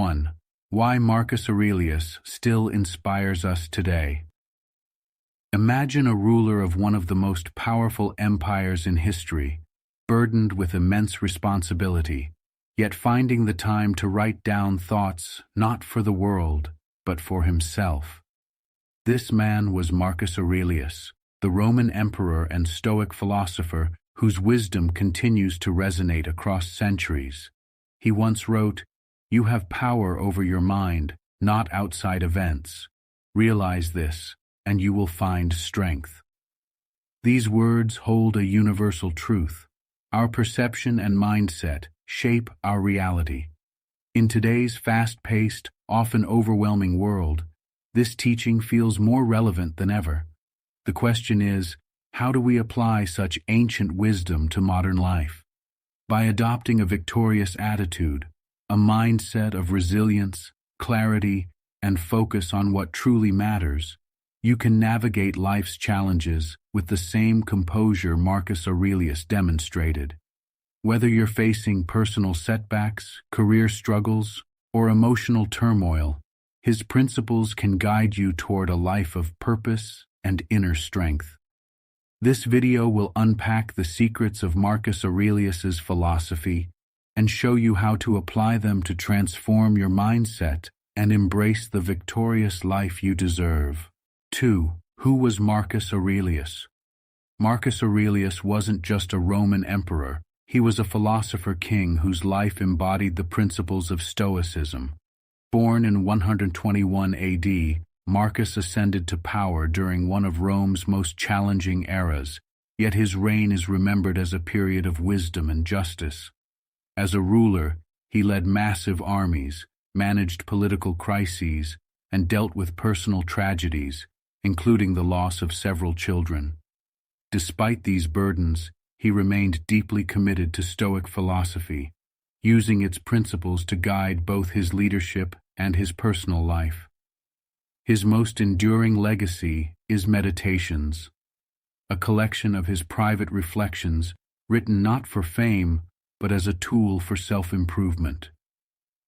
1. Why Marcus Aurelius still inspires us today. Imagine a ruler of one of the most powerful empires in history, burdened with immense responsibility, yet finding the time to write down thoughts not for the world, but for himself. This man was Marcus Aurelius, the Roman Emperor and Stoic philosopher whose wisdom continues to resonate across centuries. He once wrote, "You have power over your mind, not outside events. Realize this, and you will find strength." These words hold a universal truth. Our perception and mindset shape our reality. In today's fast-paced, often overwhelming world, this teaching feels more relevant than ever. The question is, how do we apply such ancient wisdom to modern life? By adopting a victorious attitude, a mindset of resilience, clarity, and focus on what truly matters, you can navigate life's challenges with the same composure Marcus Aurelius demonstrated. Whether you're facing personal setbacks, career struggles, or emotional turmoil, his principles can guide you toward a life of purpose and inner strength. This video will unpack the secrets of Marcus Aurelius's philosophy and show you how to apply them to transform your mindset and embrace the victorious life you deserve. 2. Who was Marcus Aurelius? Marcus Aurelius wasn't just a Roman emperor. He was a philosopher king whose life embodied the principles of Stoicism. Born in 121 AD, Marcus ascended to power during one of Rome's most challenging eras, yet his reign is remembered as a period of wisdom and justice. As a ruler, he led massive armies, managed political crises, and dealt with personal tragedies, including the loss of several children. Despite these burdens, he remained deeply committed to Stoic philosophy, using its principles to guide both his leadership and his personal life. His most enduring legacy is Meditations, a collection of his private reflections written not for fame, but as a tool for self-improvement.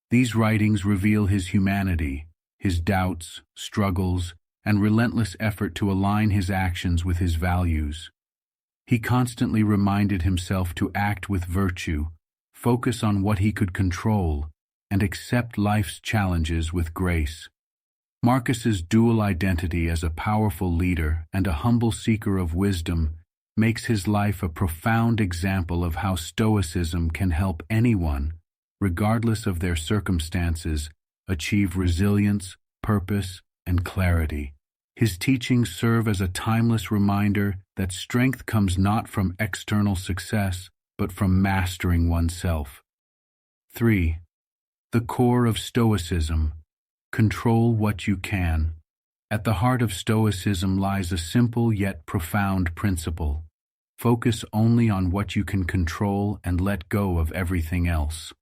These writings reveal his humanity, his doubts, struggles, and relentless effort to align his actions with his values. He constantly reminded himself to act with virtue, focus on what he could control, and accept life's challenges with grace. Marcus's dual identity as a powerful leader and a humble seeker of wisdom makes his life a profound example of how Stoicism can help anyone, regardless of their circumstances, achieve resilience, purpose, and clarity. His teachings serve as a timeless reminder that strength comes not from external success, but from mastering oneself. 3. The core of Stoicism. Control what you can. At the heart of Stoicism lies a simple yet profound principle. Focus only on what you can control and let go of everything else.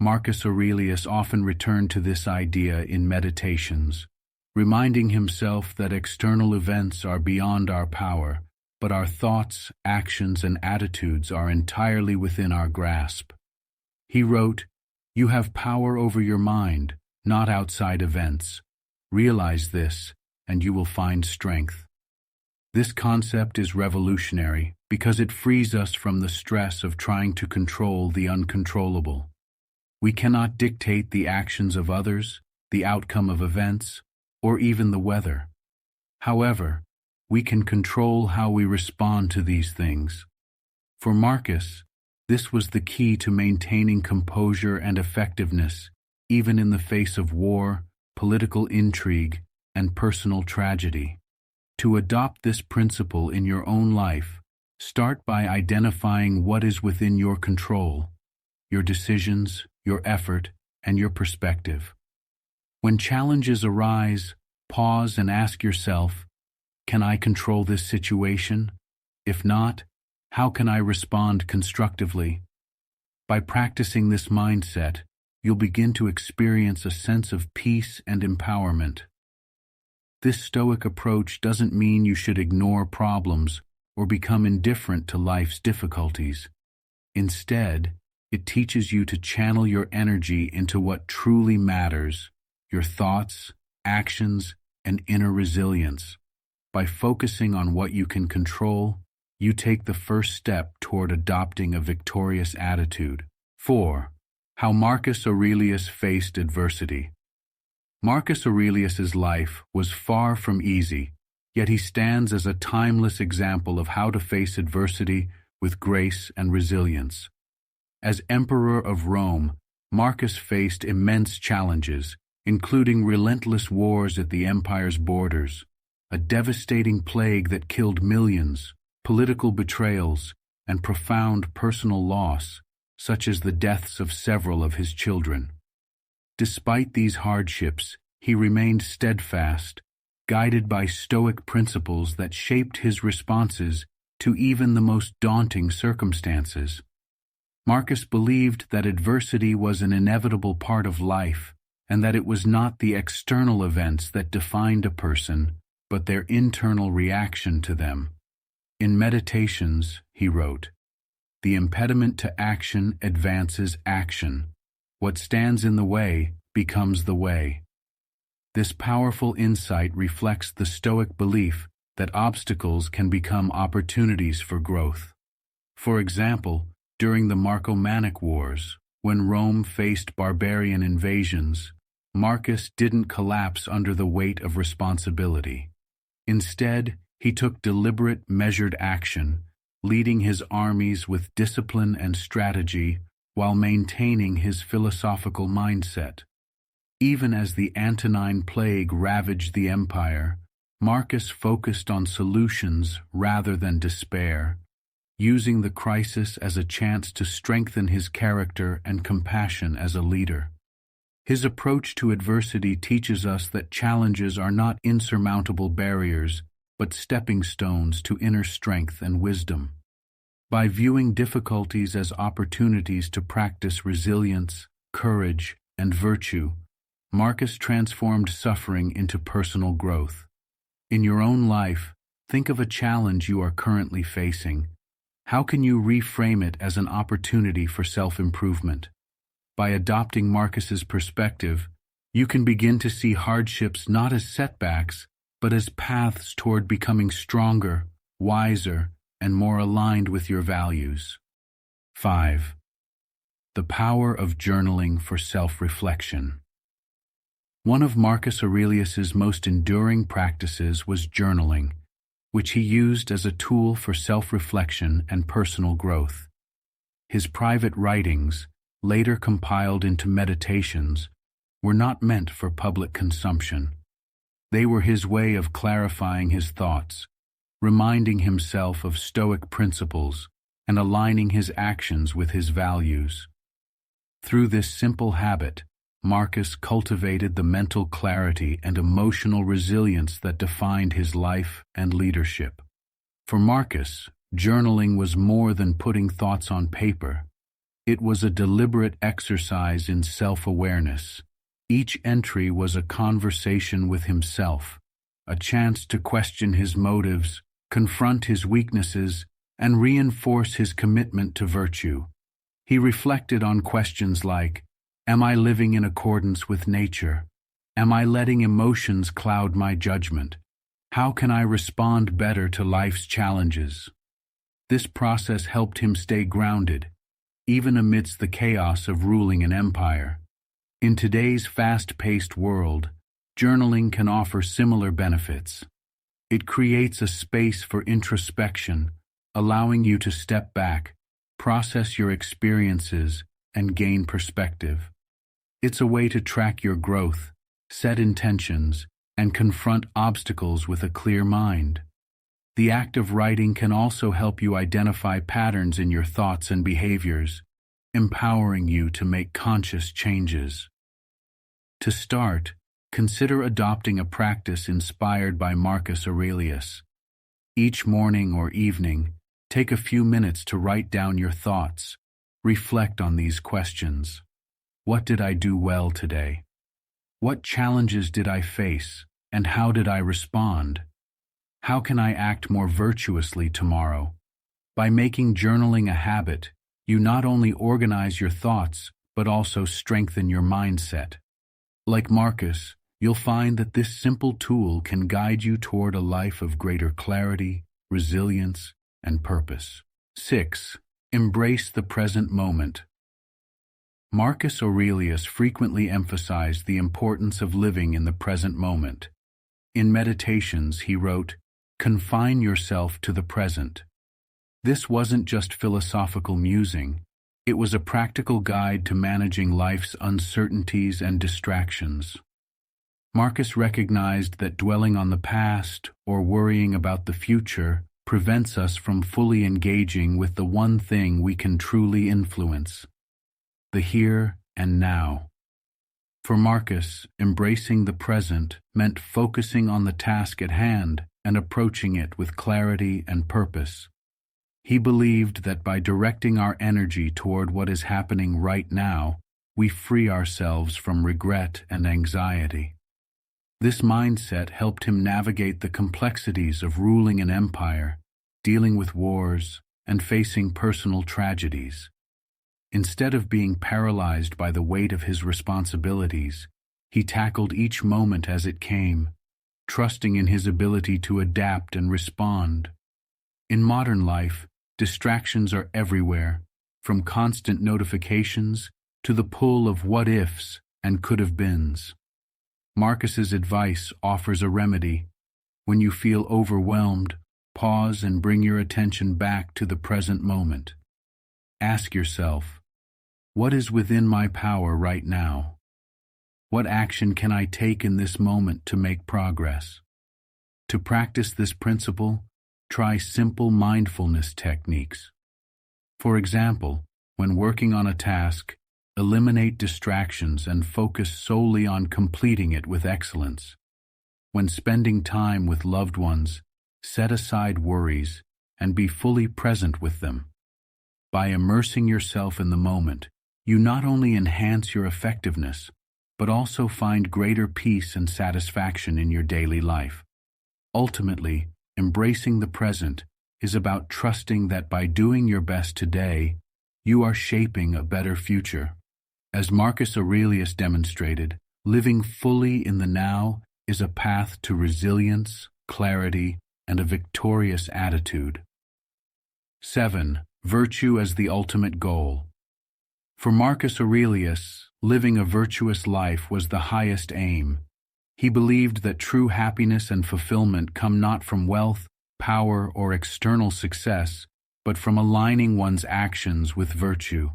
Marcus Aurelius often returned to this idea in Meditations, reminding himself that external events are beyond our power, but our thoughts, actions, and attitudes are entirely within our grasp. He wrote, "You have power over your mind, not outside events. Realize this, and you will find strength." This concept is revolutionary because it frees us from the stress of trying to control the uncontrollable. We cannot dictate the actions of others, the outcome of events, or even the weather. However, we can control how we respond to these things. For Marcus, this was the key to maintaining composure and effectiveness, even in the face of war, political intrigue, and personal tragedy. To adopt this principle in your own life, start by identifying what is within your control, your decisions, your effort, and your perspective. When challenges arise, pause and ask yourself, can I control this situation? If not, how can I respond constructively? By practicing this mindset, you'll begin to experience a sense of peace and empowerment. This Stoic approach doesn't mean you should ignore problems or become indifferent to life's difficulties. Instead, It teaches you to channel your energy into what truly matters, your thoughts, actions, and inner resilience. By focusing on what you can control, you take the first step toward adopting a victorious attitude. 4. How Marcus Aurelius faced adversity. Marcus Aurelius's life was far from easy, yet he stands as a timeless example of how to face adversity with grace and resilience. As Emperor of Rome, Marcus faced immense challenges, including relentless wars at the empire's borders, a devastating plague that killed millions, political betrayals, and profound personal loss, such as the deaths of several of his children. Despite these hardships, he remained steadfast, guided by Stoic principles that shaped his responses to even the most daunting circumstances. Marcus believed that adversity was an inevitable part of life, and that it was not the external events that defined a person, but their internal reaction to them. In Meditations, he wrote, "The impediment to action advances action. What stands in the way becomes the way." This powerful insight reflects the Stoic belief that obstacles can become opportunities for growth. For example, during the Marcomannic Wars, when Rome faced barbarian invasions, Marcus didn't collapse under the weight of responsibility. Instead, he took deliberate, measured action, leading his armies with discipline and strategy while maintaining his philosophical mindset. Even as the Antonine Plague ravaged the empire, Marcus focused on solutions rather than despair, using the crisis as a chance to strengthen his character and compassion as a leader. His approach to adversity teaches us that challenges are not insurmountable barriers, but stepping stones to inner strength and wisdom. By viewing difficulties as opportunities to practice resilience, courage, and virtue, Marcus transformed suffering into personal growth. In your own life, think of a challenge you are currently facing. How can you reframe it as an opportunity for self-improvement? By adopting Marcus's perspective, you can begin to see hardships not as setbacks, but as paths toward becoming stronger, wiser, and more aligned with your values. 5. The power of journaling for self-reflection. One of Marcus Aurelius's most enduring practices was journaling, which he used as a tool for self-reflection and personal growth. His private writings, later compiled into Meditations, were not meant for public consumption. They were his way of clarifying his thoughts, reminding himself of Stoic principles, and aligning his actions with his values. Through this simple habit, Marcus cultivated the mental clarity and emotional resilience that defined his life and leadership. For Marcus, journaling was more than putting thoughts on paper. It was a deliberate exercise in self-awareness. Each entry was a conversation with himself, a chance to question his motives, confront his weaknesses, and reinforce his commitment to virtue. He reflected on questions like, am I living in accordance with nature? Am I letting emotions cloud my judgment? How can I respond better to life's challenges? This process helped him stay grounded, even amidst the chaos of ruling an empire. In today's fast-paced world, journaling can offer similar benefits. It creates a space for introspection, allowing you to step back, process your experiences, and gain perspective. It's a way to track your growth, set intentions, and confront obstacles with a clear mind. The act of writing can also help you identify patterns in your thoughts and behaviors, empowering you to make conscious changes. To start, consider adopting a practice inspired by Marcus Aurelius. Each morning or evening, take a few minutes to write down your thoughts. Reflect on these questions. What did I do well today? What challenges did I face, and how did I respond? How can I act more virtuously tomorrow? By making journaling a habit, you not only organize your thoughts, but also strengthen your mindset. Like Marcus, you'll find that this simple tool can guide you toward a life of greater clarity, resilience, and purpose. 6. Embrace the present moment. Marcus Aurelius frequently emphasized the importance of living in the present moment. In Meditations, he wrote, "Confine yourself to the present." This wasn't just philosophical musing, it was a practical guide to managing life's uncertainties and distractions. Marcus recognized that dwelling on the past or worrying about the future prevents us from fully engaging with the one thing we can truly influence: the here and now. For Marcus, embracing the present meant focusing on the task at hand and approaching it with clarity and purpose. He believed that by directing our energy toward what is happening right now, we free ourselves from regret and anxiety. This mindset helped him navigate the complexities of ruling an empire, dealing with wars, and facing personal tragedies. Instead of being paralyzed by the weight of his responsibilities, he tackled each moment as it came, trusting in his ability to adapt and respond. In modern life, distractions are everywhere, from constant notifications to the pull of what-ifs and could-have-beens. Marcus's advice offers a remedy. When you feel overwhelmed, pause and bring your attention back to the present moment. Ask yourself, what is within my power right now? What action can I take in this moment to make progress? To practice this principle, try simple mindfulness techniques. For example, when working on a task, eliminate distractions and focus solely on completing it with excellence. When spending time with loved ones, set aside worries and be fully present with them. By immersing yourself in the moment, you not only enhance your effectiveness, but also find greater peace and satisfaction in your daily life. Ultimately, embracing the present is about trusting that by doing your best today, you are shaping a better future. As Marcus Aurelius demonstrated, living fully in the now is a path to resilience, clarity, and a victorious attitude. 7. Virtue as the ultimate goal. For Marcus Aurelius, living a virtuous life was the highest aim. He believed that true happiness and fulfillment come not from wealth, power, or external success, but from aligning one's actions with virtue.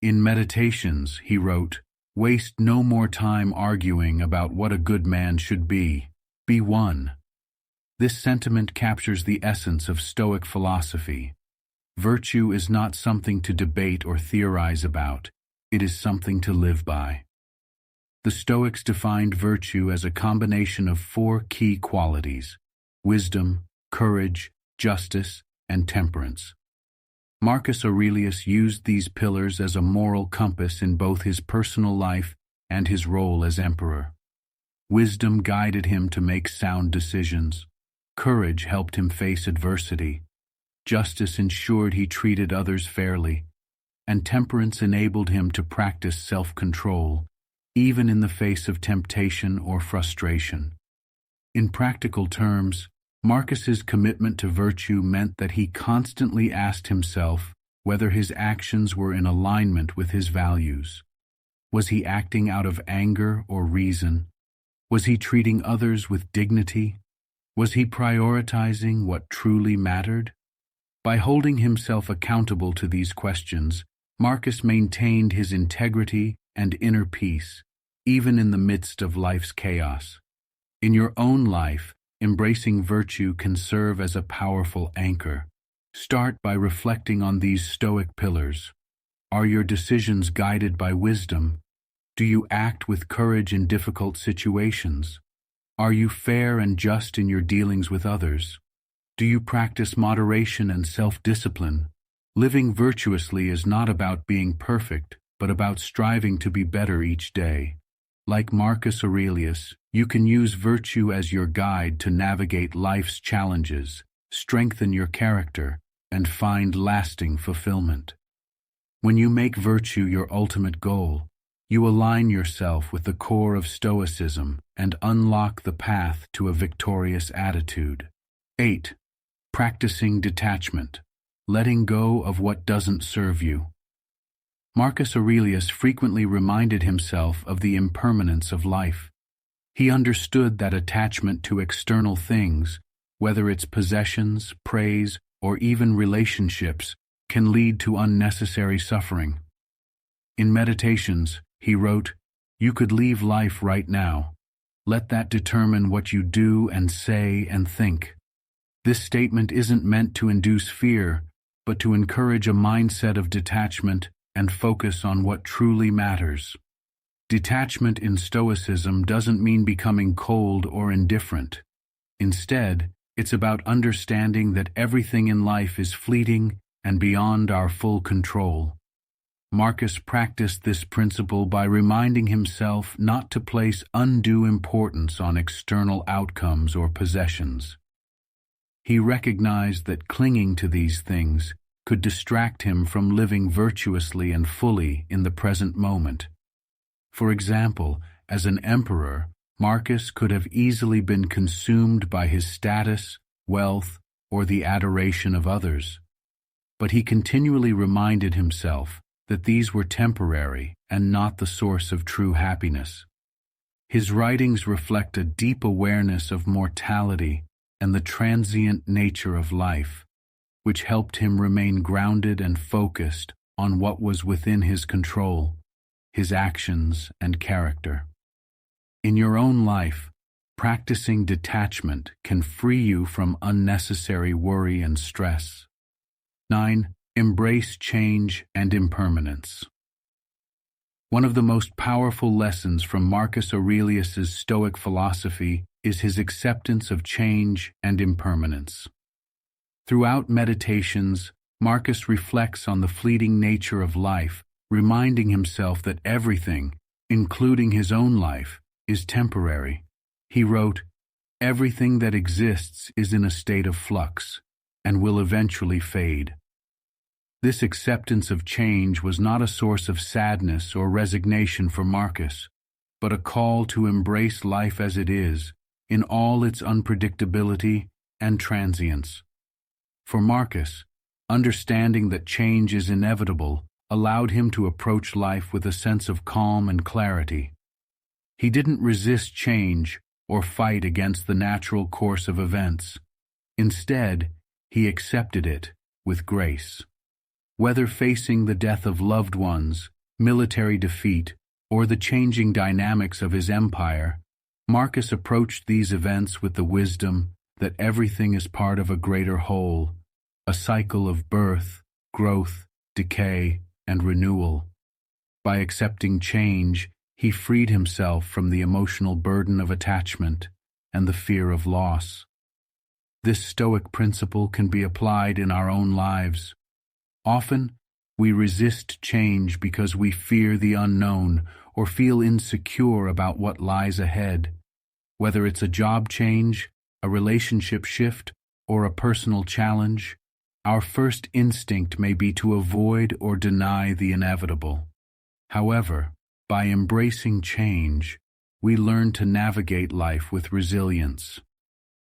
In Meditations, he wrote, "Waste no more time arguing about what a good man should be. Be one." This sentiment captures the essence of Stoic philosophy. Virtue is not something to debate or theorize about. It is something to live by. The Stoics defined virtue as a combination of 4 key qualities: wisdom, courage, justice, and temperance. Marcus Aurelius used these pillars as a moral compass in both his personal life and his role as emperor. Wisdom guided him to make sound decisions. Courage helped him face adversity. Justice ensured he treated others fairly. And temperance enabled him to practice self-control, even in the face of temptation or frustration. In practical terms, Marcus's commitment to virtue meant that he constantly asked himself whether his actions were in alignment with his values. Was he acting out of anger or reason? Was he treating others with dignity? Was he prioritizing what truly mattered? By holding himself accountable to these questions, Marcus maintained his integrity and inner peace, even in the midst of life's chaos. In your own life, embracing virtue can serve as a powerful anchor. Start by reflecting on these Stoic pillars. Are your decisions guided by wisdom? Do you act with courage in difficult situations? Are you fair and just in your dealings with others? Do you practice moderation and self-discipline? Living virtuously is not about being perfect, but about striving to be better each day. Like Marcus Aurelius, you can use virtue as your guide to navigate life's challenges, strengthen your character, and find lasting fulfillment. When you make virtue your ultimate goal, you align yourself with the core of Stoicism and unlock the path to a victorious attitude. 8. Practicing detachment, letting go of what doesn't serve you. Marcus Aurelius frequently reminded himself of the impermanence of life. He understood that attachment to external things, whether it's possessions, praise, or even relationships, can lead to unnecessary suffering. In Meditations, he wrote, "You could leave life right now. Let that determine what you do and say and think." This statement isn't meant to induce fear, but to encourage a mindset of detachment and focus on what truly matters. Detachment in Stoicism doesn't mean becoming cold or indifferent. Instead, it's about understanding that everything in life is fleeting and beyond our full control. Marcus practiced this principle by reminding himself not to place undue importance on external outcomes or possessions. He recognized that clinging to these things could distract him from living virtuously and fully in the present moment. For example, as an emperor, Marcus could have easily been consumed by his status, wealth, or the adoration of others. But he continually reminded himself that these were temporary and not the source of true happiness. His writings reflect a deep awareness of mortality and the transient nature of life, which helped him remain grounded and focused on what was within his control, his actions and character. In your own life, practicing detachment can free you from unnecessary worry and stress. 9. Embrace change and impermanence. One of the most powerful lessons from Marcus Aurelius's Stoic philosophy is his acceptance of change and impermanence. Throughout Meditations, Marcus reflects on the fleeting nature of life, reminding himself that everything, including his own life, is temporary. He wrote, "Everything that exists is in a state of flux and will eventually fade." This acceptance of change was not a source of sadness or resignation for Marcus, but a call to embrace life as it is, in all its unpredictability and transience. For Marcus, understanding that change is inevitable allowed him to approach life with a sense of calm and clarity. He didn't resist change or fight against the natural course of events. Instead, he accepted it with grace. Whether facing the death of loved ones, military defeat, or the changing dynamics of his empire, Marcus approached these events with the wisdom that everything is part of a greater whole, a cycle of birth, growth, decay, and renewal. By accepting change, he freed himself from the emotional burden of attachment and the fear of loss. This Stoic principle can be applied in our own lives. Often, we resist change because we fear the unknown or feel insecure about what lies ahead. Whether it's a job change, a relationship shift, or a personal challenge, our first instinct may be to avoid or deny the inevitable. However, by embracing change, we learn to navigate life with resilience.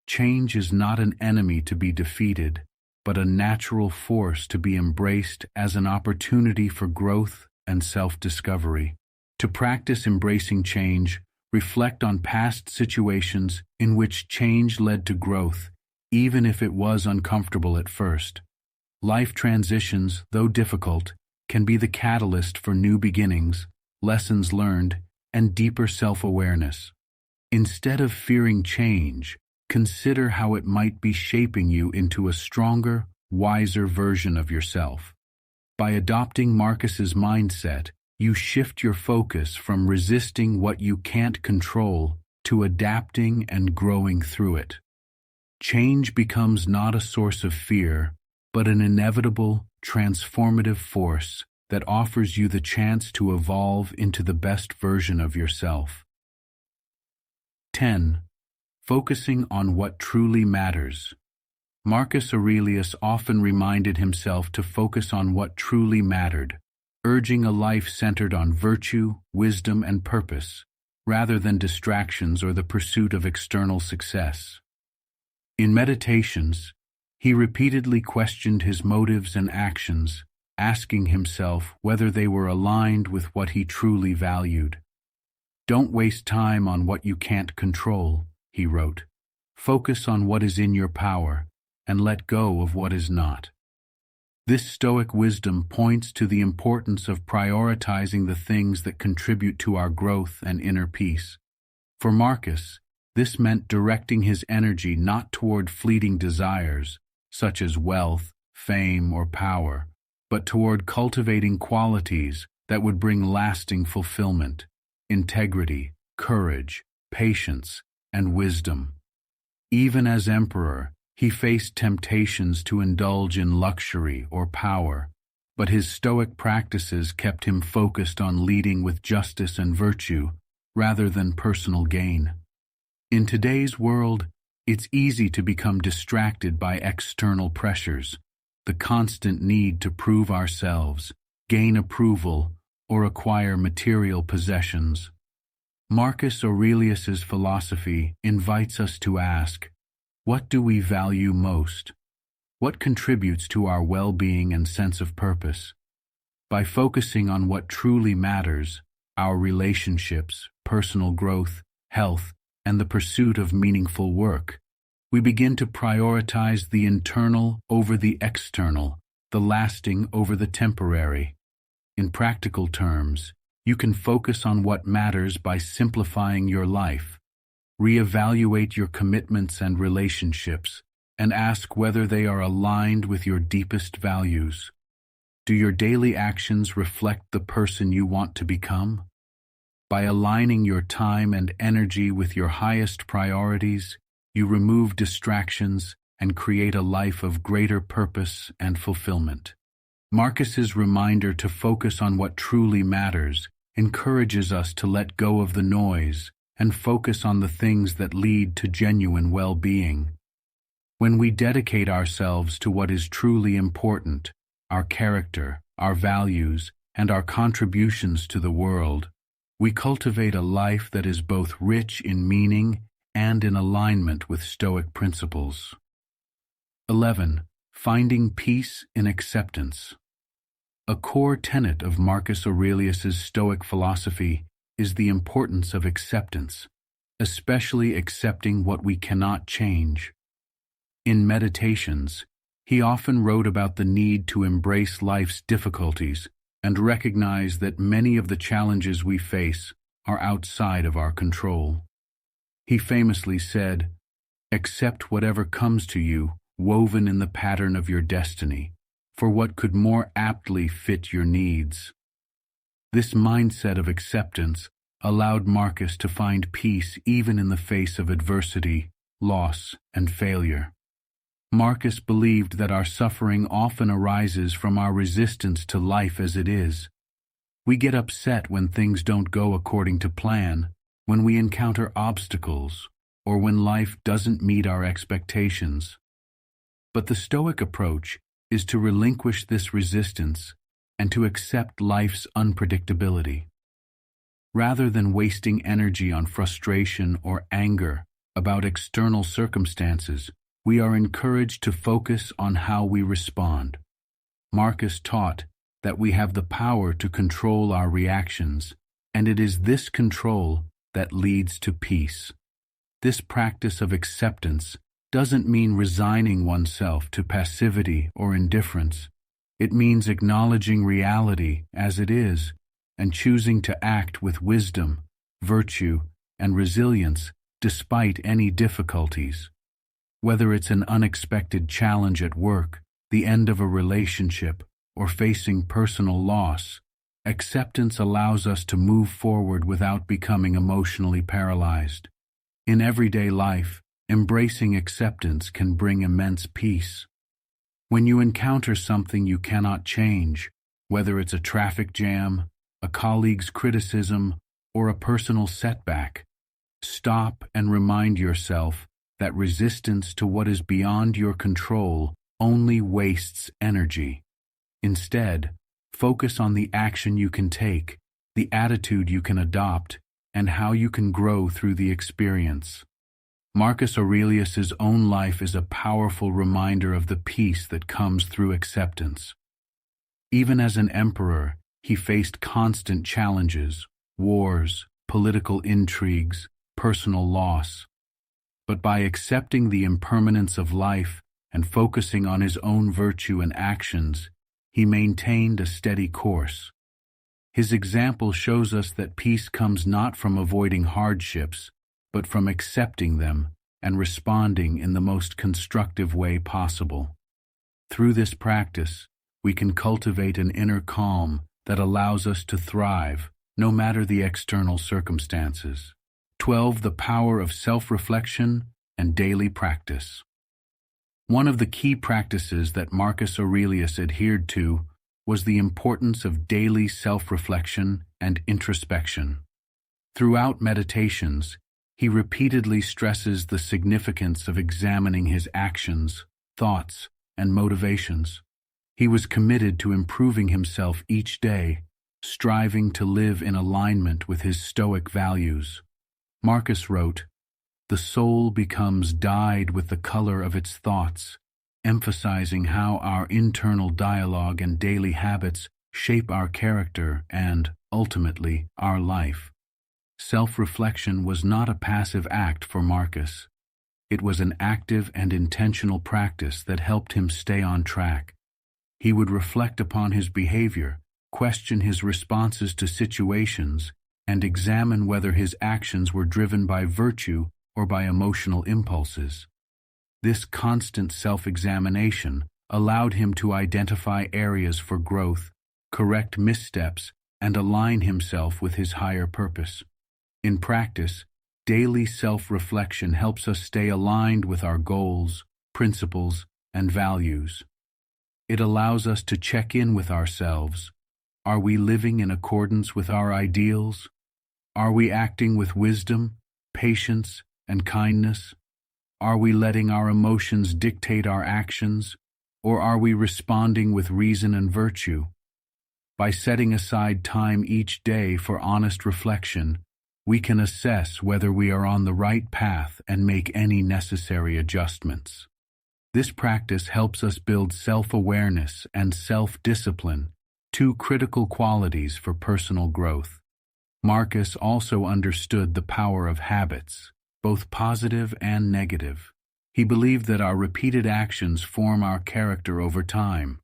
Change is not an enemy to be defeated, but a natural force to be embraced as an opportunity for growth and self-discovery. To practice embracing change, reflect on past situations in which change led to growth, even if it was uncomfortable at first. Life transitions, though difficult, can be the catalyst for new beginnings, lessons learned, and deeper self-awareness. Instead of fearing change, consider how it might be shaping you into a stronger, wiser version of yourself. By adopting Marcus's mindset, you shift your focus from resisting what you can't control to adapting and growing through it. Change becomes not a source of fear, but an inevitable, transformative force that offers you the chance to evolve into the best version of yourself. 10. Focusing on what truly matters. Marcus Aurelius often reminded himself to focus on what truly mattered, urging a life centered on virtue, wisdom, and purpose, rather than distractions or the pursuit of external success. In meditations, he repeatedly questioned his motives and actions, asking himself whether they were aligned with what he truly valued. "Don't waste time on what you can't control," he wrote. "Focus on what is in your power, and let go of what is not." This Stoic wisdom points to the importance of prioritizing the things that contribute to our growth and inner peace. For Marcus, this meant directing his energy not toward fleeting desires, such as wealth, fame, or power, but toward cultivating qualities that would bring lasting fulfillment: integrity, courage, patience, and wisdom. Even as emperor, he faced temptations to indulge in luxury or power, but his Stoic practices kept him focused on leading with justice and virtue rather than personal gain. In today's world, it's easy to become distracted by external pressures, the constant need to prove ourselves, gain approval, or acquire material possessions. Marcus Aurelius's philosophy invites us to ask, what do we value most? What contributes to our well-being and sense of purpose? By focusing on what truly matters, our relationships, personal growth, health, and the pursuit of meaningful work, we begin to prioritize the internal over the external, the lasting over the temporary. In practical terms, you can focus on what matters by simplifying your life, reevaluate your commitments and relationships, and ask whether they are aligned with your deepest values. Do your daily actions reflect the person you want to become? By aligning your time and energy with your highest priorities, you remove distractions and create a life of greater purpose and fulfillment. Marcus's reminder to focus on what truly matters encourages us to let go of the noise and focus on the things that lead to genuine well-being. When we dedicate ourselves to what is truly important, our character, our values, and our contributions to the world, we cultivate a life that is both rich in meaning and in alignment with Stoic principles. 11. Finding peace in acceptance. A core tenet of Marcus Aurelius's Stoic philosophy is the importance of acceptance, especially accepting what we cannot change. In Meditations, he often wrote about the need to embrace life's difficulties and recognize that many of the challenges we face are outside of our control. He famously said, "Accept whatever comes to you, woven in the pattern of your destiny, for what could more aptly fit your needs." This mindset of acceptance allowed Marcus to find peace even in the face of adversity, loss, and failure. Marcus believed that our suffering often arises from our resistance to life as it is. We get upset when things don't go according to plan, when we encounter obstacles, or when life doesn't meet our expectations. But the Stoic approach is to relinquish this resistance and to accept life's unpredictability. Rather than wasting energy on frustration or anger about external circumstances, we are encouraged to focus on how we respond. Marcus taught that we have the power to control our reactions, and it is this control that leads to peace. This practice of acceptance doesn't mean resigning oneself to passivity or indifference. It means acknowledging reality as it is and choosing to act with wisdom, virtue, and resilience despite any difficulties. Whether it's an unexpected challenge at work, the end of a relationship, or facing personal loss, acceptance allows us to move forward without becoming emotionally paralyzed. In everyday life, embracing acceptance can bring immense peace. When you encounter something you cannot change, whether it's a traffic jam, a colleague's criticism, or a personal setback, stop and remind yourself that resistance to what is beyond your control only wastes energy. Instead, Focus on the action you can take, the attitude you can adopt, and how you can grow through the experience. Marcus Aurelius's own life is a powerful reminder of the peace that comes through acceptance. Even as an emperor, he faced constant challenges, wars, political intrigues, personal loss. But by accepting the impermanence of life and focusing on his own virtue and actions, he maintained a steady course. His example shows us that peace comes not from avoiding hardships, but from accepting them and responding in the most constructive way possible. Through this practice, we can cultivate an inner calm that allows us to thrive, no matter the external circumstances. 12. The power of self-reflection and daily practice. One of the key practices that Marcus Aurelius adhered to was the importance of daily self-reflection and introspection. Throughout meditations, he repeatedly stresses the significance of examining his actions, thoughts, and motivations. He was committed to improving himself each day, striving to live in alignment with his Stoic values. Marcus wrote, "The soul becomes dyed with the color of its thoughts," emphasizing how our internal dialogue and daily habits shape our character and, ultimately, our life. Self-reflection was not a passive act for Marcus. It was an active and intentional practice that helped him stay on track. He would reflect upon his behavior, question his responses to situations, and examine whether his actions were driven by virtue or by emotional impulses. This constant self-examination allowed him to identify areas for growth, correct missteps, and align himself with his higher purpose. In practice, daily self-reflection helps us stay aligned with our goals, principles, and values. It allows us to check in with ourselves. Are we living in accordance with our ideals? Are we acting with wisdom, patience, and kindness? Are we letting our emotions dictate our actions, or are we responding with reason and virtue? By setting aside time each day for honest reflection, we can assess whether we are on the right path and make any necessary adjustments. This practice helps us build self-awareness and self-discipline, two critical qualities for personal growth. Marcus also understood the power of habits, both positive and negative. He believed that our repeated actions form our character over time.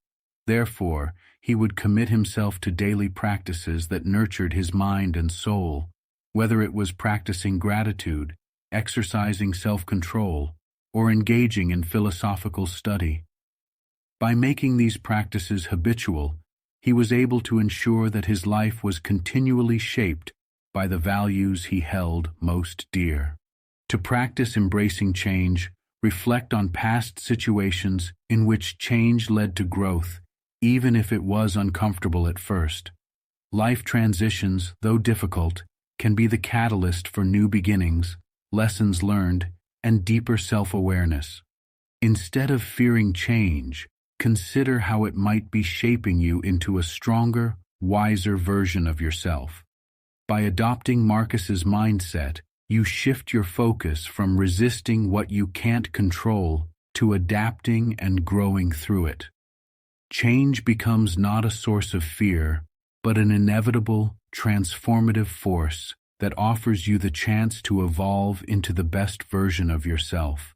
Therefore, he would commit himself to daily practices that nurtured his mind and soul, whether it was practicing gratitude, exercising self-control, or engaging in philosophical study. By making these practices habitual, he was able to ensure that his life was continually shaped by the values he held most dear. To practice embracing change, reflect on past situations in which change led to growth, even if it was uncomfortable at first. Life transitions, though difficult, can be the catalyst for new beginnings, lessons learned, and deeper self-awareness. Instead of fearing change, consider how it might be shaping you into a stronger, wiser version of yourself. By adopting Marcus's mindset, you shift your focus from resisting what you can't control to adapting and growing through it. Change becomes not a source of fear, but an inevitable, transformative force that offers you the chance to evolve into the best version of yourself.